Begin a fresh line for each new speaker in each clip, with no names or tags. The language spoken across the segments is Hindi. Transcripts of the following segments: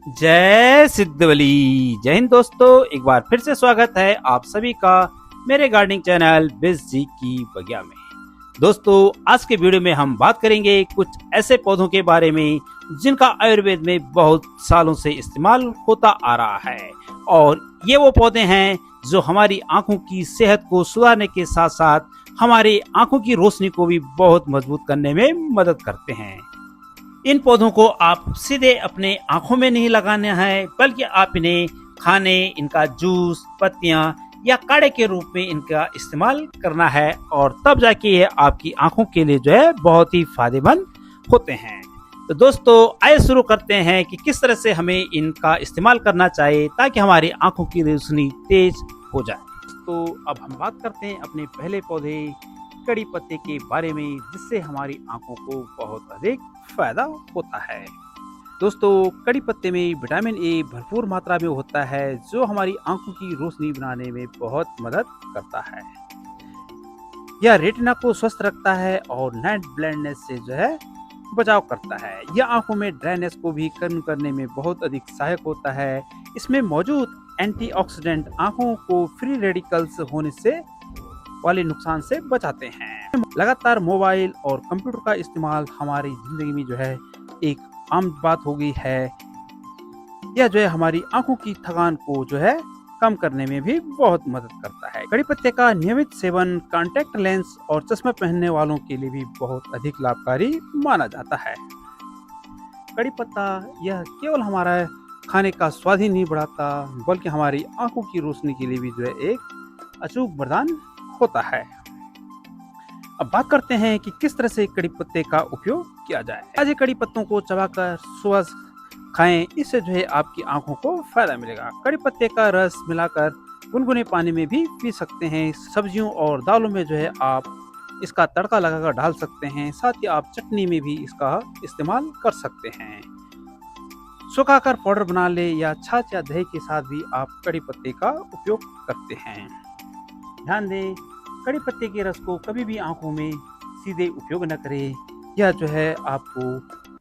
जय सिद्धवली। जय हिंद दोस्तों, एक बार फिर से स्वागत है आप सभी का मेरे गार्डनिंग चैनल बिज जी की बगिया में। दोस्तों, आज के वीडियो में हम बात करेंगे कुछ ऐसे पौधों के बारे में जिनका आयुर्वेद में बहुत सालों से इस्तेमाल होता आ रहा है। और ये वो पौधे हैं जो हमारी आंखों की सेहत को सुधारने के साथ साथ हमारी आंखों की रोशनी को भी बहुत मजबूत करने में मदद करते हैं। इन पौधों को आप सीधे अपने आंखों में नहीं लगाना है, बल्कि आप इन्हें खाने, इनका जूस, पत्तियां या काढ़े के रूप में इनका इस्तेमाल करना है और तब जाके ये आपकी आंखों के लिए जो है बहुत ही फायदेमंद होते हैं। तो दोस्तों, आइए शुरू करते हैं कि किस तरह से हमें इनका इस्तेमाल करना चाहिए ताकि हमारी आंखों की रोशनी तेज हो जाए। तो अब हम बात करते हैं अपने पहले पौधे कड़ी पत्ते के बारे में, जिससे हमारी आंखों को बहुत अधिक फायदा होता है। दोस्तों, कड़ी पत्ते में विटामिन ए भरपूर मात्रा में होता है जो हमारी आंखों की रोशनी बनाने में बहुत मदद करता है। यह रेटिना को स्वस्थ रखता है और नाइट ब्लाइंडनेस से जो है बचाव करता है। यह आंखों में ड्राइनेस को भी कम करने में बहुत अधिक सहायक होता है। इसमें मौजूद एंटीऑक्सीडेंट आंखों को फ्री रेडिकल्स होने से वाले नुकसान से बचाते हैं। लगातार मोबाइल और कंप्यूटर का इस्तेमाल हमारी जिंदगी में जो है एक आम बात हो गई है। यह जो है हमारी आंखों की थकान को जो है कम करने में भी बहुत मदद करता है। कड़ी पत्ते का नियमित सेवन कॉन्टैक्ट लेंस और चश्मा पहनने वालों के लिए भी बहुत अधिक लाभकारी माना जाता है। कड़ी पत्ता यह केवल हमारा खाने का स्वाद ही नहीं बढ़ाता, बल्कि हमारी आंखों की रोशनी के लिए भी जो है एक अचूक वरदान होता है। अब बात करते हैं कि किस तरह से कड़ी पत्ते का उपयोग किया जाए। ताजे कड़ी पत्तों को चबाकर सुबह खाएं, इससे जो है आपकी आंखों को फायदा मिलेगा। कड़ी पत्ते का रस मिलाकर गुनगुने पानी में भी पी सकते हैं। सब्जियों और दालों में जो है आप इसका तड़का लगाकर डाल सकते हैं। साथ ही आप चटनी में भी इसका इस्तेमाल कर सकते हैं। सुखाकर पाउडर बना ले या छाछ या दही के साथ भी आप कड़ी पत्ते का उपयोग करते हैं। ध्यान दें, कड़ी पत्ते के रस को कभी भी आंखों में सीधे उपयोग न करें। यह जो है आपको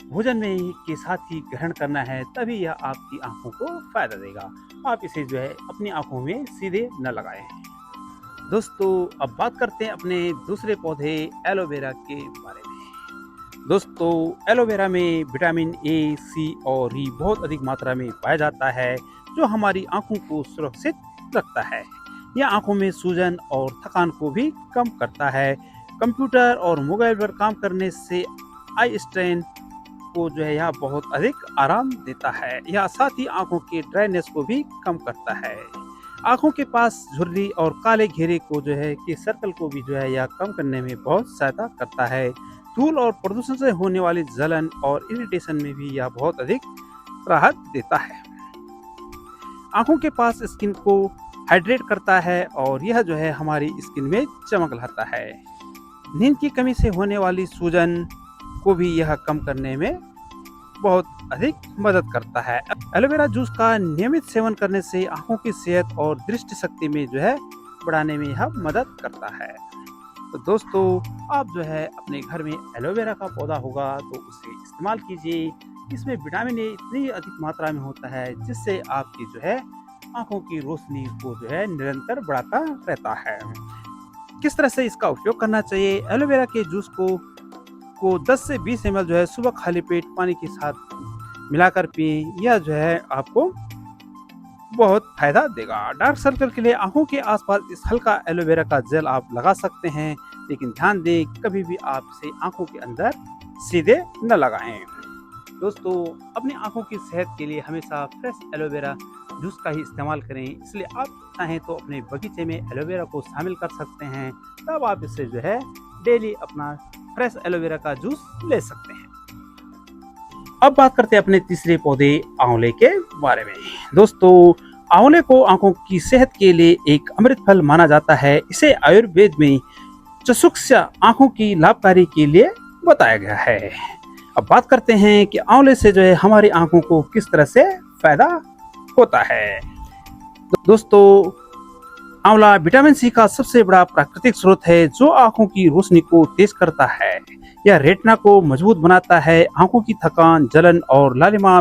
भोजन में के साथ ही ग्रहण करना है, तभी यह आपकी आंखों को फायदा देगा। आप इसे जो है अपनी आंखों में सीधे न लगाएं। दोस्तों, अब बात करते हैं अपने दूसरे पौधे एलोवेरा के बारे में। दोस्तों, एलोवेरा में विटामिन ए, सी और ई बहुत अधिक मात्रा में पाया जाता है, जो हमारी आंखों को सुरक्षित रखता है। यह आंखों में सूजन और थकान को भी कम करता है। कंप्यूटर और मोबाइल पर काम करने से आई स्ट्रेन को जो है यह बहुत अधिक आराम देता है। यह साथ ही आंखों के ड्राइनेस को भी कम करता है। आंखों के पास झुर्री और काले घेरे को जो है कि सर्कल को भी जो है यह कम करने में बहुत सहायता करता है। धूल और प्रदूषण से होने वाली जलन और इरिटेशन में भी यह बहुत अधिक राहत देता है। आंखों के पास स्किन को हाइड्रेट करता है और यह जो है हमारी स्किन में चमक लाता है। नींद की कमी से होने वाली सूजन को भी यह कम करने में बहुत अधिक मदद करता है। एलोवेरा जूस का नियमित सेवन करने से आंखों की सेहत और दृष्टि शक्ति में जो है बढ़ाने में यह मदद करता है। तो दोस्तों, आप जो है अपने घर में एलोवेरा का पौधा होगा तो उसे इस्तेमाल कीजिए। इसमें विटामिन ए इतनी अधिक मात्रा में होता है जिससे आपकी जो है आंखों की रोशनी को जो है निरंतर बढ़ाता रहता है। किस तरह से इसका उपयोग करना चाहिए? एलोवेरा के जूस को 10 से 20 ml जो है सुबह खाली पेट पानी के साथ मिलाकर पिएं। यह जो है आपको बहुत फायदा देगा। डार्क सर्कल के लिए आंखों के आसपास इस हल्का एलोवेरा का जेल आप लगा सकते हैं, लेकिन ध्यान दें कभी भी आप इसे आंखों के अंदर सीधे न लगाएं। दोस्तों, अपनी आंखों की सेहत के लिए हमेशा फ्रेश एलोवेरा जूस का ही इस्तेमाल करें। इसलिए आप चाहें तो अपने बगीचे में एलोवेरा को शामिल कर सकते हैं, तब आप इससे जो है डेली अपना फ्रेश एलोवेरा का जूस ले सकते हैं। अब बात करते हैं अपने तीसरे पौधे आंवले के बारे में। दोस्तों, आंवले को आंखों की सेहत के लिए एक अमृत फल माना जाता है। इसे आयुर्वेद में चक्षुष्या आंखों की लाभकारी के लिए बताया गया है। अब बात करते हैं कि आंवले से जो है हमारी आंखों को किस तरह से फायदा होता है। दोस्तों, आंवला विटामिन सी का सबसे बड़ा प्राकृतिक स्रोत है जो आंखों की रोशनी को तेज करता है। यह रेटिना को मजबूत बनाता है, आंखों की थकान, जलन और लालिमा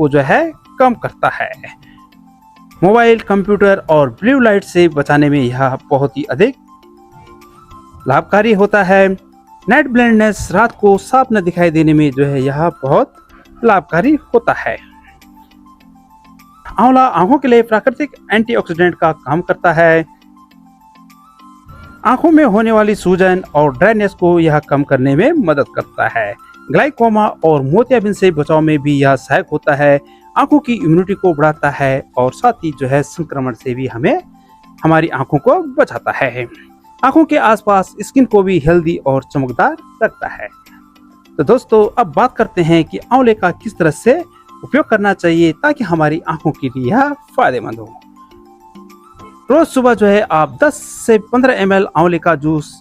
को जो है कम करता है। मोबाइल, कंप्यूटर और ब्लू लाइट से बचाने में यह बहुत ही अधिक लाभकारी होता है। नाइट ब्लाइंडनेस, रात को साफ न दिखाई देने में जो है यह बहुत लाभकारी होता है। आंवला आंखों के लिए प्राकृतिक एंटीऑक्सीडेंट का काम करता है। आंखों में होने वाली सूजन और ड्राइनेस को यह कम करने में मदद करता है। ग्लाइकोमा और मोतियाबिंद से बचाव में भी यह सहायक होता है। आंखों की इम्यूनिटी को बढ़ाता है और साथ ही जो है संक्रमण से भी हमें हमारी आंखों को बचाता है। आंखों के आसपास स्किन को भी हेल्दी और चमकदार रखता है। तो दोस्तों, अब बात करते हैं कि आंवले का किस तरह से उपयोग करना चाहिए ताकि हमारी आंखों के लिए यह फायदेमंद हो। रोज सुबह जो है आप 10 से 15 ml आंवले का जूस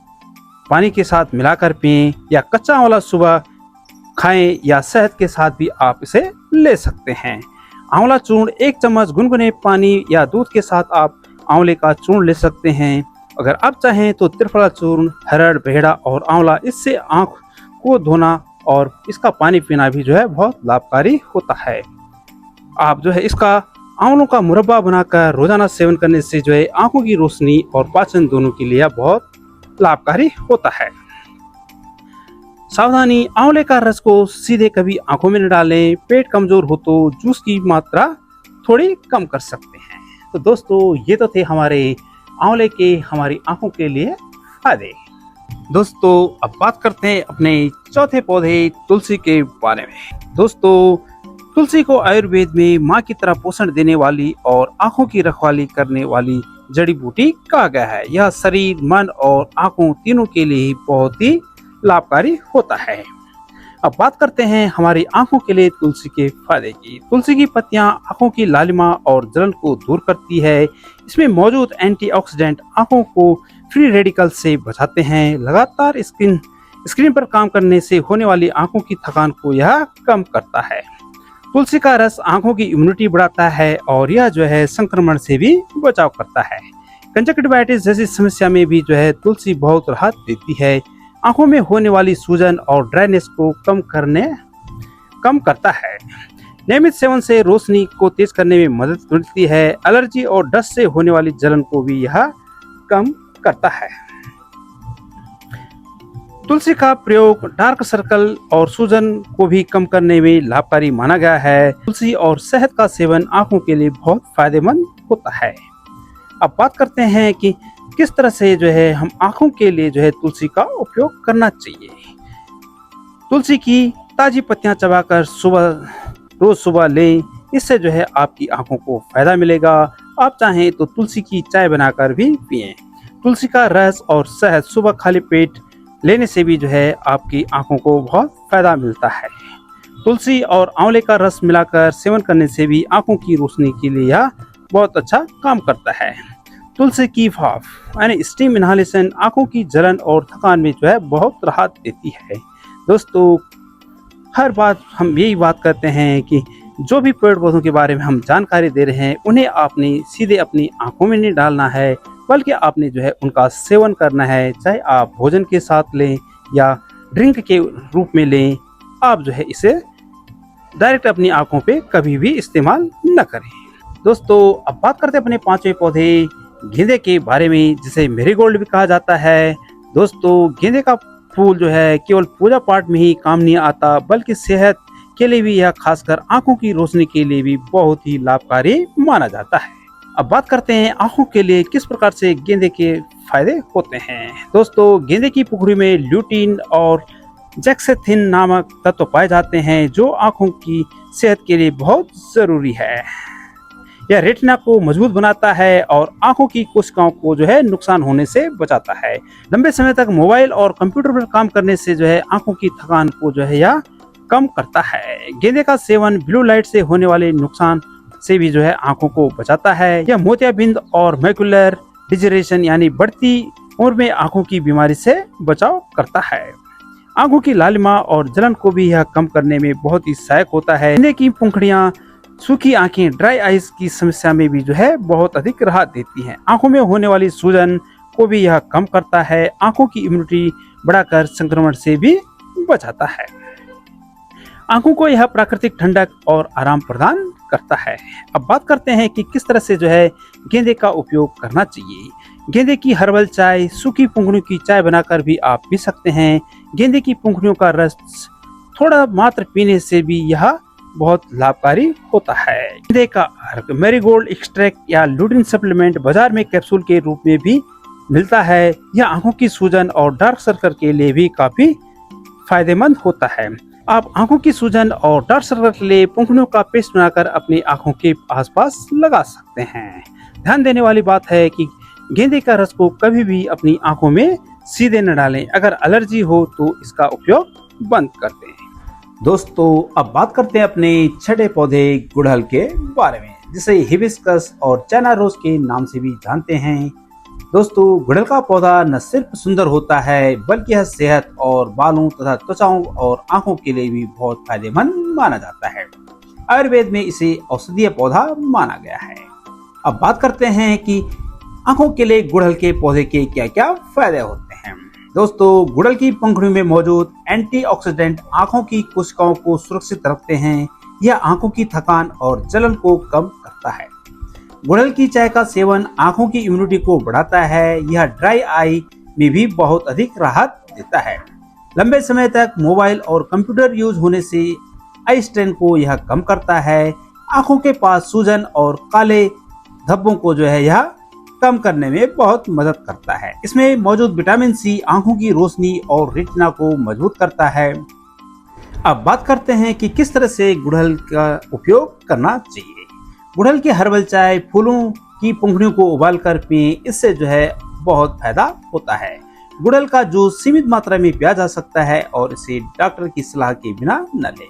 पानी के साथ मिलाकर पिएं, या कच्चा आंवला सुबह खाएं, या शहद के साथ भी आप इसे ले सकते हैं। आंवला चूर्ण 1 चम्मच गुनगुने पानी या दूध के साथ आप आंवले का चूर्ण ले सकते हैं। अगर आप चाहें तो त्रिफला चूर्ण, हरड़, बेहड़ा और आंवला, इससे आंख को धोना और इसका पानी पीना भी जो है बहुत लाभकारी होता है। आप जो है इसका आंवलों का मुरब्बा बनाकर रोजाना सेवन करने से जो है आंखों की रोशनी और पाचन दोनों के लिए बहुत लाभकारी होता है। सावधानी, आंवले का रस को सीधे कभी आंखों में न डालें। पेट कमजोर हो तो जूस की मात्रा थोड़ी कम कर सकते हैं। तो दोस्तों, ये तो थे हमारे आंवले के हमारी आंखों के लिए फायदे। दोस्तों, अब बात करते हैं अपने चौथे पौधे तुलसी के बारे में। दोस्तों, तुलसी को आयुर्वेद में माँ की तरह पोषण देने वाली और आंखों की रखवाली करने वाली जड़ी बूटी कहा गया है। यह शरीर, मन और आंखों तीनों के लिए बहुत ही लाभकारी होता है। अब बात करते हैं हमारी आंखों के लिए तुलसी के फायदे की। तुलसी की पत्तियां आंखों की लालिमा और जलन को दूर करती है। इसमें मौजूद एंटीऑक्सीडेंट आंखों को फ्री रेडिकल से बचाते हैं। लगातार स्क्रीन पर काम करने से होने वाली आंखों की थकान को यह कम करता है। तुलसी का रस आंखों की इम्यूनिटी बढ़ाता है और यह जो है संक्रमण से भी बचाव करता है। कंजक्टिवाइटिस जैसी समस्या में भी जो है तुलसी बहुत राहत देती है। आंखों में होने वाली सूजन और ड्राइनेस को कम करता है। नियमित सेवन से रोशनी को तेज करने में मदद मिलती है। एलर्जी और डस्ट से होने वाली जलन को भी यह कम करता है। तुलसी का प्रयोग डार्क सर्कल और सूजन को भी कम करने में लाभकारी माना गया है। तुलसी और शहद का सेवन आंखों के लिए बहुत फायदेमंद होता है। अब बात करते हैं कि किस तरह से जो है हम आंखों के लिए जो है तुलसी का उपयोग करना चाहिए। तुलसी की ताजी पत्तियां चबाकर रोज सुबह लें। इससे जो है आपकी आंखों को फायदा मिलेगा। आप चाहें तो तुलसी की चाय बनाकर भी पिएं। तुलसी का रस और शहद सुबह खाली पेट लेने से भी जो है आपकी आंखों को बहुत फायदा मिलता है। तुलसी और आंवले का रस मिलाकर सेवन करने से भी आंखों की रोशनी के लिए यह बहुत अच्छा काम करता है। तुलसी की भाप यानी स्टीम इनहालेशन आंखों की जलन और थकान में जो है बहुत राहत देती है। दोस्तों, हर बात हम यही बात करते हैं कि जो भी पेड़ पौधों के बारे में हम जानकारी दे रहे हैं उन्हें आपने सीधे अपनी आंखों में नहीं डालना है, बल्कि आपने जो है उनका सेवन करना है। चाहे आप भोजन के साथ लें या ड्रिंक के रूप में लें, आप जो है इसे डायरेक्ट अपनी आंखों पे कभी भी इस्तेमाल न करें। दोस्तों, अब बात करते हैं अपने पांचवें पौधे गेंदे के बारे में, जिसे मेरीगोल्ड भी कहा जाता है। दोस्तों, गेंदे का फूल जो है केवल पूजा पाठ में ही काम नहीं आता, बल्कि सेहत के लिए भी यह खासकर आंखों की रोशनी के लिए भी बहुत ही लाभकारी माना जाता है। अब बात करते हैं आंखों के लिए किस प्रकार से गेंदे के फायदे होते हैं। दोस्तों, गेंदे की पुखड़ी में ल्यूटीन और जेक्सेथिन नामक तत्व पाए जाते हैं, जो आंखों की सेहत के लिए बहुत जरूरी है। यह रेटिना को मजबूत बनाता है और आंखों की कोशिकाओं को जो है नुकसान होने से बचाता है। लंबे समय तक मोबाइल और कंप्यूटर पर काम करने से जो है आंखों की थकान को जो है यह कम करता है। गेंदे का सेवन ब्लू लाइट से होने वाले नुकसान से भी जो है आंखों को बचाता है। यह मोतियाबिंद और मैकुलर डिजनरेशन यानी बढ़ती उम्र में आंखों की बीमारी से बचाव करता है। आंखों की लालिमा और जलन को भी यह कम करने में बहुत ही सहायक होता है। गेंदे की पंखुड़ियां सूखी आंखें ड्राई आइज की समस्या में भी जो है बहुत अधिक राहत देती हैं। आंखों में होने वाली सूजन को भी यह कम करता है। आंखों की इम्यूनिटी बढ़ाकर संक्रमण से भी बचाता है। आंखों को यह प्राकृतिक ठंडक और आराम प्रदान करता है। अब बात करते हैं कि किस तरह से जो है गेंदे का उपयोग करना चाहिए। गेंदे की हर्बल चाय, सूखी पुंगड़ियों की चाय बनाकर भी आप पी सकते हैं। गेंदे की पुंगड़ियों का रस थोड़ा मात्र पीने से भी यह बहुत लाभकारी होता है। गेंदे का अर्क, मैरीगोल्ड एक्सट्रैक्ट या लुटिन सप्लीमेंट बाजार में कैप्सूल के रूप में भी मिलता है। यह आंखों की सूजन और डार्क सर्कल के लिए भी काफी फायदेमंद होता है। आप आंखों की सूजन और डार्क सर्कल के लिए पुंगड़ियों का पेस्ट बनाकर अपनी आंखों के आसपास लगा सकते हैं। ध्यान देने वाली बात है कि गेंदे का रस को कभी भी अपनी आंखों में सीधे न डालें। अगर एलर्जी हो तो इसका उपयोग बंद कर दें। दोस्तों, अब बात करते हैं अपने छठे पौधे गुड़हल के बारे में, जिसे हिबिस्कस और चाइना रोज के नाम से भी जानते हैं। दोस्तों, गुड़हल का पौधा न सिर्फ सुंदर होता है बल्कि यह सेहत और बालों तथा त्वचाओं और आंखों के लिए भी बहुत फायदेमंद माना जाता है। आयुर्वेद में इसे औषधीय पौधा माना गया है। अब बात करते हैं कि आंखों के लिए गुड़हल के पौधे के क्या क्या फायदे होते हैं। दोस्तों, गुड़हल की पंखुड़ियों में मौजूद एंटीऑक्सीडेंट आंखों की कोशिकाओं को सुरक्षित रखते हैं। यह आंखों की थकान और जलन को कम करता है। गुड़हल की चाय का सेवन आंखों की इम्यूनिटी को बढ़ाता है। यह ड्राई आई में भी बहुत अधिक राहत देता है। लंबे समय तक मोबाइल और कंप्यूटर यूज होने से आई स्ट्रेन को यह कम करता है। आंखों के पास सूजन और काले धब्बों को जो है यह कम करने में बहुत मदद करता है। इसमें मौजूद विटामिन सी आंखों की रोशनी और रेटिना को मजबूत करता है। अब बात करते हैं कि किस तरह से गुड़हल का उपयोग करना चाहिए। गुड़हल की हर्बल चाय फूलों की पुंगड़ियों को उबालकर पिएं, इससे जो है बहुत फायदा होता है। गुड़हल का जूस सीमित मात्रा में पिया जा सकता है और इसे डॉक्टर की सलाह के बिना न लें।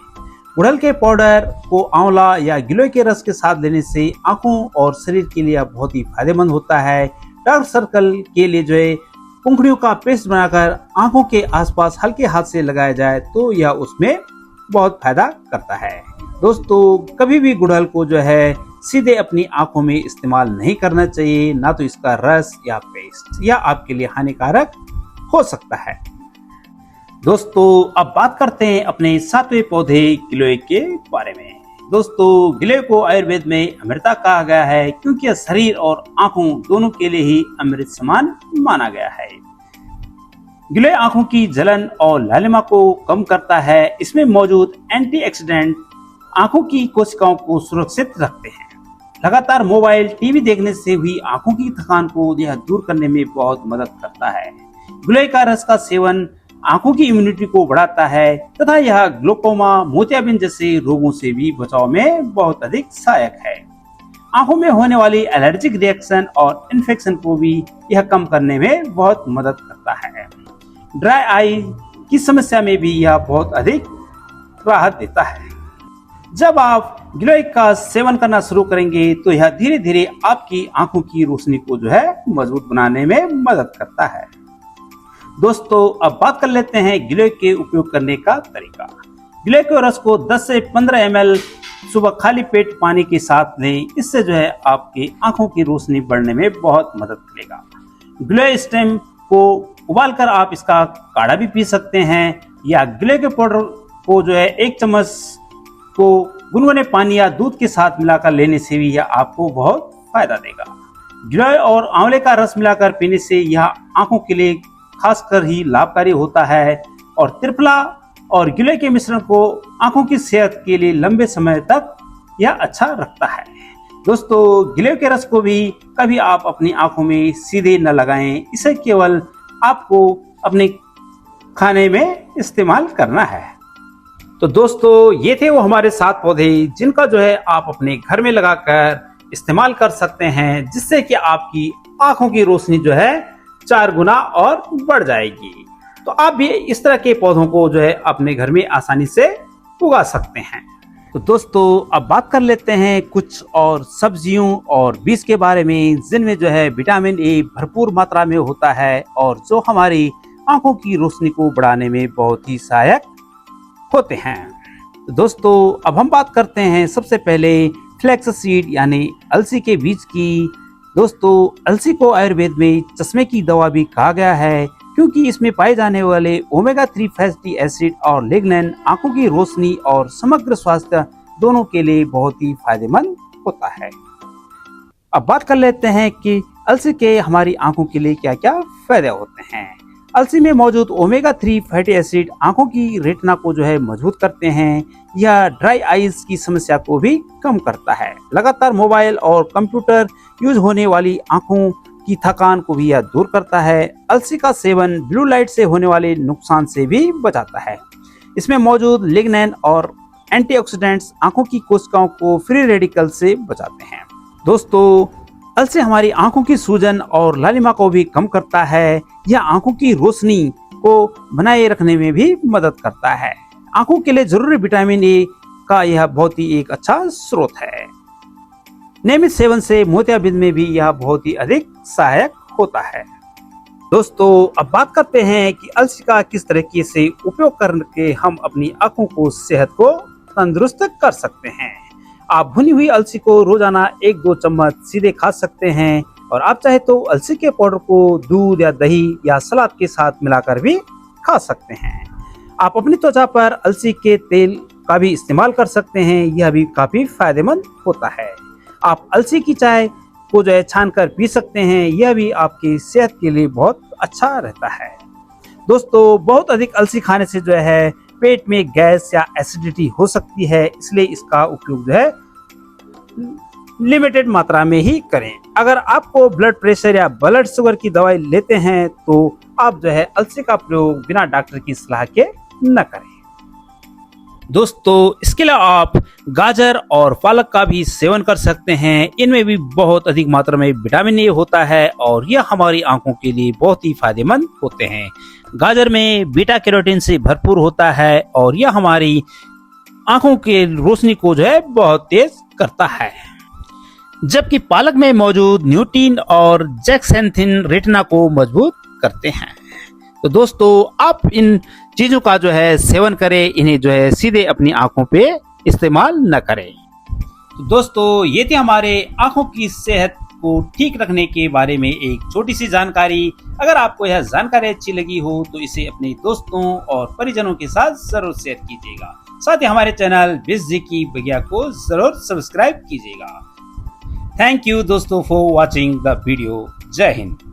गुड़हल के पाउडर को आंवला या गिलोय के रस के साथ लेने से आंखों और शरीर के लिए बहुत ही फायदेमंद होता है। डार्क सर्कल के लिए जो है पुंगड़ियों का पेस्ट बनाकर आंखों के आसपास हल्के हाथ से लगाया जाए तो यह उसमें बहुत फायदा करता है। दोस्तों, कभी भी गुड़हल को जो है सीधे अपनी आंखों में इस्तेमाल नहीं करना चाहिए, ना तो इसका रस या पेस्ट या आपके लिए हानिकारक हो सकता है। दोस्तों, अब बात करते हैं अपने सातवें पौधे गिलोय के बारे में। दोस्तों, गिलोय को आयुर्वेद में अमृता कहा गया है क्योंकि यह शरीर और आंखों दोनों के लिए ही अमृत समान माना गया है। गिलोय आंखों की जलन और लालिमा को कम करता है। इसमें मौजूद एंटीऑक्सीडेंट आंखों की कोशिकाओं को सुरक्षित रखते हैं। लगातार मोबाइल टीवी देखने से हुई आंखों की थकान को यह दूर करने में बहुत मदद करता है। गिलोय का रस का सेवन आंखों की इम्यूनिटी को बढ़ाता है तथा यह ग्लूकोमा, मोतियाबिंद जैसे रोगों से भी बचाव में बहुत अधिक सहायक है। आंखों में होने वाली एलर्जिक रिएक्शन और इन्फेक्शन को भी यह कम करने में बहुत मदद करता है। ड्राई आई की समस्या में भी यह बहुत अधिक राहत देता है। जब आप गिलोय का सेवन करना शुरू करेंगे तो यह धीरे धीरे आपकी आंखों की रोशनी को जो है मजबूत बनाने में मदद करता है। दोस्तों, अब बात कर लेते हैं गिलोय के उपयोग करने का तरीका। गिलोय के रस को 10 से 15 ml सुबह खाली पेट पानी के साथ लें। इससे जो है आपकी आंखों की रोशनी बढ़ने में बहुत मदद मिलेगा। गिलोय स्टेम को उबालकर आप इसका काढ़ा भी पी सकते हैं या गिलोय के पाउडर को जो है 1 चम्मच को गुनगुने पानी या दूध के साथ मिलाकर लेने से भी यह आपको बहुत फायदा देगा। गिलोय और आंवले का रस मिलाकर पीने से यह आंखों के लिए खासकर ही लाभकारी होता है और त्रिफला और गिलोय के मिश्रण को आंखों की सेहत के लिए लंबे समय तक यह अच्छा रखता है। दोस्तों, गिलोय के रस को भी कभी आप अपनी आंखों में सीधे न लगाएं, इसे केवल आपको अपने खाने में इस्तेमाल करना है। तो दोस्तों, ये थे वो हमारे 7 पौधे जिनका जो है आप अपने घर में लगाकर इस्तेमाल कर सकते हैं, जिससे कि आपकी आंखों की रोशनी जो है 4 गुना और बढ़ जाएगी। तो आप भी इस तरह के पौधों को जो है अपने घर में आसानी से उगा सकते हैं। तो दोस्तों, अब बात कर लेते हैं कुछ और सब्जियों और बीज के बारे में, जिनमें जो है विटामिन ए भरपूर मात्रा में होता है और जो हमारी आंखों की रोशनी को बढ़ाने में बहुत ही सहायक होते हैं। तो दोस्तों, अब हम बात करते हैं सबसे पहले फ्लैक्स सीड यानी अलसी के बीज की। दोस्तों, अलसी को आयुर्वेद में चश्मे की दवा भी कहा गया है क्योंकि इसमें पाए जाने वाले ओमेगा 3 फैटी एसिड और लिग्नैन आंखों की रोशनी और समग्र स्वास्थ्य दोनों के लिए बहुत ही फायदेमंद होता है। अब बात कर लेते हैं कि अलसी के हमारी आंखों के लिए क्या क्या फायदे होते हैं। अलसी में मौजूद ओमेगा 3 फैटी एसिड आंखों की रेटिना को मजबूत करते हैं। यह ड्राई आईज की समस्या को भी कम करता है। लगातार मोबाइल और कंप्यूटर यूज होने वाली आंखों की थकान को भी यह दूर करता है। अलसी का सेवन ब्लू लाइट से होने वाले नुकसान से भी बचाता है। इसमें मौजूद लिग्नैन और एंटीऑक्सीडेंट्स आंखों की कोशिकाओं को फ्री रेडिकल से बचाते हैं। दोस्तों, अलसी हमारी आंखों की सूजन और लालिमा को भी कम करता है। यह आंखों की रोशनी को बनाए रखने में भी मदद करता है। आंखों के लिए जरूरी विटामिन ए का यह बहुत ही एक अच्छा स्रोत है। नियमित सेवन से मोतियाबिंद में भी यह बहुत ही अधिक सहायक होता है। दोस्तों, अब बात करते हैं कि अलसी का किस तरीके से उपयोग करके हम अपनी आंखों को सेहत को तंदुरुस्त कर सकते हैं। आप भुनी हुई अलसी को रोजाना 1-2 चम्मच सीधे खा सकते हैं और आप चाहे तो अलसी के पाउडर को दूध या दही या सलाद के साथ मिलाकर भी खा सकते हैं। आप अपनी त्वचा पर अलसी के तेल का भी इस्तेमाल कर सकते हैं। यह भी काफी फायदेमंद होता है। आप अलसी की चाय को छान कर पी सकते हैं। यह भी आपकी सेहत के लिए बहुत अच्छा रहता है। दोस्तों, बहुत अधिक अलसी खाने से पेट में गैस या एसिडिटी हो सकती है, इसलिए इसका उपयोग लिमिटेड मात्रा में ही करें। अगर आपको ब्लड प्रेशर या ब्लड शुगर की दवाई लेते हैं तो आप अलसी का प्रयोग बिना डॉक्टर की सलाह के न करें। दोस्तों, इसके अलावा आप गाजर और पालक का भी सेवन कर सकते हैं। इनमें भी बहुत अधिक मात्रा में विटामिन ए होता है और यह हमारी आंखों के लिए बहुत ही फायदेमंद होते हैं। गाजर में बीटा कैरोटीन से भरपूर होता है और यह हमारी आंखों की रोशनी को बहुत तेज करता है। जबकि पालक में मौजूद न्यूटीन और जेक्सेंथिन रेटिना को मजबूत करते हैं। तो दोस्तों, आप इन चीजों का सेवन करें। इन्हें सीधे अपनी आंखों पे इस्तेमाल न करें। तो दोस्तों, ये थी हमारे आंखों की सेहत को ठीक रखने के बारे में एक छोटी सी जानकारी। अगर आपको यह जानकारी अच्छी लगी हो तो इसे अपने दोस्तों और परिजनों के साथ जरूर शेयर कीजिएगा। साथ ही हमारे चैनल बिज़जी की बगिया को जरूर सब्सक्राइब कीजिएगा। थैंक यू दोस्तों फॉर वॉचिंग द वीडियो। जय हिंद।